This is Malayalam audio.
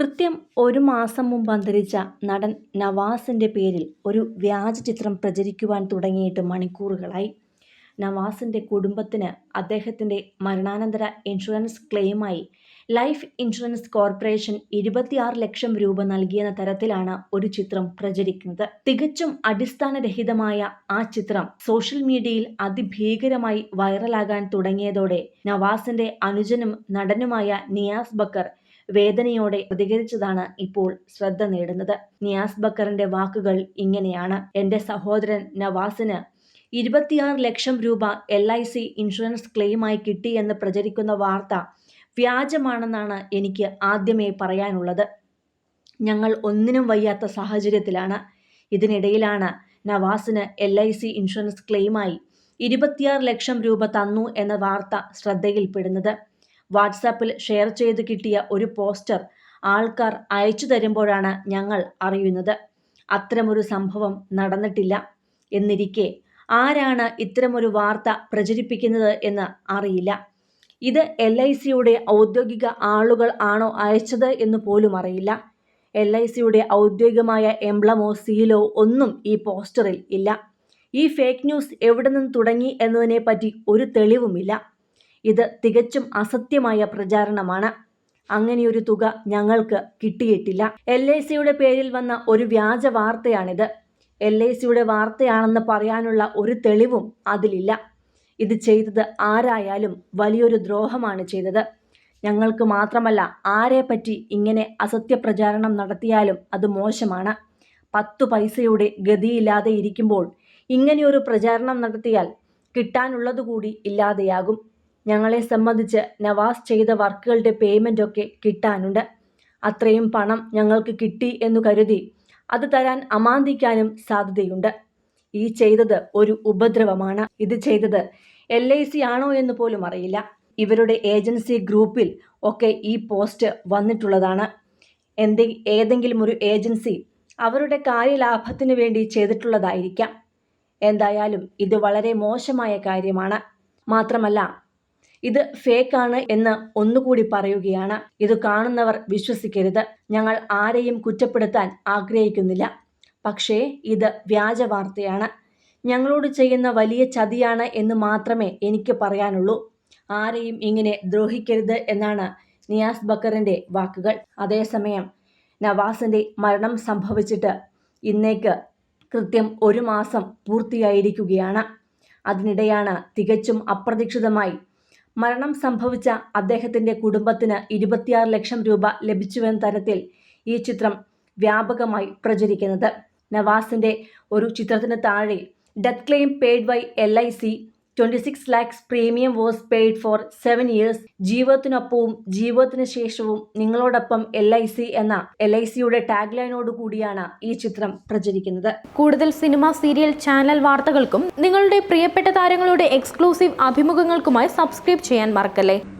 കൃത്യം ഒരു മാസം മുമ്പ് അന്തരിച്ച നടൻ നവാസിൻ്റെ പേരിൽ ഒരു വ്യാജ ചിത്രം പ്രചരിക്കുവാൻ തുടങ്ങിയിട്ട് മണിക്കൂറുകളായി. നവാസിൻ്റെ കുടുംബത്തിന് അദ്ദേഹത്തിൻ്റെ മരണാനന്തര ഇൻഷുറൻസ് ക്ലെയിമായി ലൈഫ് ഇൻഷുറൻസ് കോർപ്പറേഷൻ 26 ലക്ഷം രൂപ നൽകിയെന്ന തരത്തിലാണ് ഒരു ചിത്രം പ്രചരിക്കുന്നത്. തികച്ചും അടിസ്ഥാനരഹിതമായ ആ ചിത്രം സോഷ്യൽ മീഡിയയിൽ അതിഭീകരമായി വൈറലാകാൻ തുടങ്ങിയതോടെ നവാസിൻ്റെ അനുജനും നടനുമായ നിയാസ് ബക്കർ വേദനയോടെ പ്രതികരിച്ചതാണ് ഇപ്പോൾ ശ്രദ്ധ നേടുന്നത്. നിയാസ് ബക്കറിന്റെ വാക്കുകൾ ഇങ്ങനെയാണ്: എന്റെ സഹോദരൻ നവാസിന് 26 ലക്ഷം രൂപ LIC ഇൻഷുറൻസ് ക്ലെയിമായി കിട്ടിയെന്ന് പ്രചരിക്കുന്ന വാർത്ത വ്യാജമാണെന്നാണ് എനിക്ക് ആദ്യമേ പറയാനുള്ളത്. ഞങ്ങൾ ഒന്നിനും വയ്യാത്ത സാഹചര്യത്തിലാണ്. ഇതിനിടയിലാണ് നവാസിന് LIC ഇൻഷുറൻസ് ക്ലെയിമായി 26 ലക്ഷം രൂപ തന്നു എന്ന വാർത്ത ശ്രദ്ധയിൽപ്പെടുന്നത്. വാട്സാപ്പിൽ ഷെയർ ചെയ്ത് കിട്ടിയ ഒരു പോസ്റ്റർ ആൾക്കാർ അയച്ചു തരുമ്പോഴാണ് ഞങ്ങൾ അറിയുന്നത്. അത്തരമൊരു സംഭവം നടന്നിട്ടില്ല എന്നിരിക്കെ ആരാണ് ഇത്തരമൊരു വാർത്ത പ്രചരിപ്പിക്കുന്നത് എന്ന് അറിയില്ല. ഇത് LICയുടെ ഔദ്യോഗിക ആളുകൾ ആണോ അയച്ചത് എന്ന് പോലും അറിയില്ല. LICയുടെ ഔദ്യോഗികമായ എംബ്ലമോ സീലോ ഒന്നും ഈ പോസ്റ്ററിൽ ഇല്ല. ഈ ഫേക്ക് ന്യൂസ് എവിടെ നിന്ന് തുടങ്ങി എന്നതിനെ പറ്റി ഒരു തെളിവുമില്ല. ഇത് തികച്ചും അസത്യമായ പ്രചാരണമാണ്. അങ്ങനെയൊരു തുക ഞങ്ങൾക്ക് കിട്ടിയിട്ടില്ല. LICയുടെ പേരിൽ വന്ന ഒരു വ്യാജ വാർത്തയാണിത്. LICയുടെ വാർത്തയാണെന്ന് പറയാനുള്ള ഒരു തെളിവും അതിലില്ല. ഇത് ചെയ്തത് ആരായാലും വലിയൊരു ദ്രോഹമാണ് ചെയ്തത്. ഞങ്ങൾക്ക് മാത്രമല്ല, ആരെപ്പറ്റി ഇങ്ങനെ അസത്യ പ്രചാരണം നടത്തിയാലും അത് മോശമാണ്. 10 പൈസയുടെ ഗതിയില്ലാതെ ഇരിക്കുമ്പോൾ ഇങ്ങനെയൊരു പ്രചാരണം നടത്തിയാൽ കിട്ടാനുള്ളതുകൂടി ഇല്ലാതെയാകും. ഞങ്ങളെ സംബന്ധിച്ച് നവാസ് ചെയ്ത വർക്കുകളുടെ പേയ്മെൻ്റ് ഒക്കെ കിട്ടാനുണ്ട്. അത്രയും പണം ഞങ്ങൾക്ക് കിട്ടി എന്നു കരുതി അത് തരാൻ അമാന്തിക്കാനും സാധ്യതയുണ്ട്. ഈ ചെയ്തത് ഒരു ഉപദ്രവമാണ്. ഇത് ചെയ്തത് LIC ആണോ എന്ന് പോലും അറിയില്ല. ഇവരുടെ ഏജൻസി ഗ്രൂപ്പിൽ ഒക്കെ ഈ പോസ്റ്റ് വന്നിട്ടുള്ളതാണ്. ഏതെങ്കിലും ഒരു ഏജൻസി അവരുടെ കാര്യലാഭത്തിന് വേണ്ടി ചെയ്തിട്ടുള്ളതായിരിക്കാം. എന്തായാലും ഇത് വളരെ മോശമായ കാര്യമാണ്. മാത്രമല്ല, ഇത് ഫേക്കാണ് എന്ന് ഒന്നുകൂടി പറയുകയാണ്. ഇത് കാണുന്നവർ വിശ്വസിക്കരുത്. ഞങ്ങൾ ആരെയും കുറ്റപ്പെടുത്താൻ ആഗ്രഹിക്കുന്നില്ല. പക്ഷേ ഇത് വ്യാജ വാർത്തയാണ്. ഞങ്ങളോട് ചെയ്യുന്ന വലിയ ചതിയാണ് എന്ന് മാത്രമേ എനിക്ക് പറയാനുള്ളൂ. ആരെയും ഇങ്ങനെ ദ്രോഹിക്കരുത് എന്നാണ് നിയാസ് ബക്കറിൻ്റെ വാക്കുകൾ. അതേസമയം നവാസിൻ്റെ മരണം സംഭവിച്ചിട്ട് ഇന്നേക്ക് കൃത്യം ഒരു മാസം പൂർത്തിയായിരിക്കുകയാണ്. അതിനിടെയാണ് തികച്ചും അപ്രതീക്ഷിതമായി മരണം സംഭവിച്ച അദ്ദേഹത്തിൻ്റെ കുടുംബത്തിന് 26 ലക്ഷം രൂപ ലഭിച്ചുവെന്ന തരത്തിൽ ഈ ചിത്രം വ്യാപകമായി പ്രചരിക്കുന്നത്. നവാസിൻ്റെ ഒരു ചിത്രത്തിന് താഴെ death claim paid by LIC 26 lakhs premium was paid for 7 years. ജീവിതത്തിനൊപ്പവും ജീവിതത്തിന് ശേഷവും നിങ്ങളോടൊപ്പം LIC എന്ന LICയുടെ ടാഗ് ലൈനോട് കൂടിയാണ് ഈ ചിത്രം പ്രചരിക്കുന്നത്. കൂടുതൽ സിനിമ, സീരിയൽ, ചാനൽ വാർത്തകൾക്കും നിങ്ങളുടെ പ്രിയപ്പെട്ട താരങ്ങളുടെ എക്സ്ക്ലൂസീവ് അഭിമുഖങ്ങൾക്കുമായി സബ്സ്ക്രൈബ് ചെയ്യാൻ മറക്കല്ലേ.